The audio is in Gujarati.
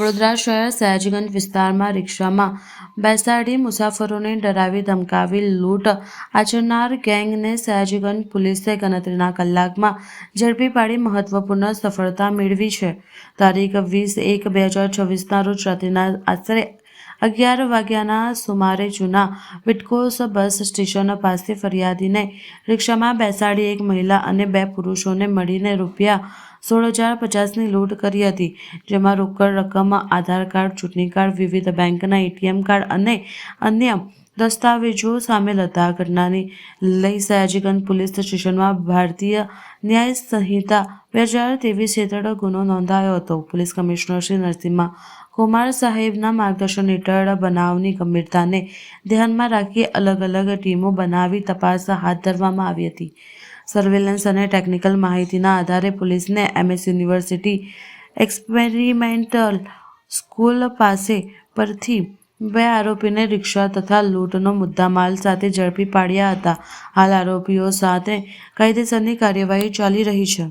વડોદરા શહેર સયાજીગંજ વિસ્તારમાં રિક્ષામાં બેસાડી મુસાફરોને ડરાવી ધમકાવી લૂંટ આચરનાર ગેંગને સયાજીગંજ પોલીસે ગણતરીના કલાકમાં ઝડપી પાડી મહત્વપૂર્ણ સફળતા મેળવી છે। તારીખ 20/1/2024ના રોજ રાત્રિના આશરે 11 વાગ્યાના સુમારે જૂના વિટકોસ બસ સ્ટેશન પાસે ફરિયાદીને રિક્ષામાં બેસાડી એક મહિલા અને બે પુરુષોને મળીને ₹16,050ની લૂંટ કરી હતી, જેમાં રોકડ રકમ, આધાર કાર્ડ, ચૂંટણી કાર્ડ, વિવિધ બેંકના એટીએમ કાર્ડ અને અન્ય દસ્તાવેજો સામેલ હતા। ઘટનાને લઈ સયાજીગંજ પોલીસ સ્ટેશનમાં ભારતીય ન્યાય સંહિતા 2023 હેઠળ ગુનો નોંધાયો હતો। પોલીસ કમિશનર શ્રી નરસિંહ કુમાર સાહેબના માર્ગદર્શન હેઠળ બનાવની ગંભીરતાને ધ્યાનમાં રાખી અલગ-અલગ ટીમો બનાવી તપાસ હાથ ધરવામાં આવી હતી। સર્વેલન્સ અને ટેકનિકલ માહિતીના આધારે પોલીસને MS યુનિવર્સિટી એક્સપેરિમેન્ટલ સ્કૂલ પાસે પરથી 2 આરોપીને રિક્ષા તથા લૂંટનો મુદ્દામાલ સાથે ઝડપી પાડ્યા હતા। હાલ આરોપીઓ સામે કાયદેસરની કાર્યવાહી ચાલી રહી છે।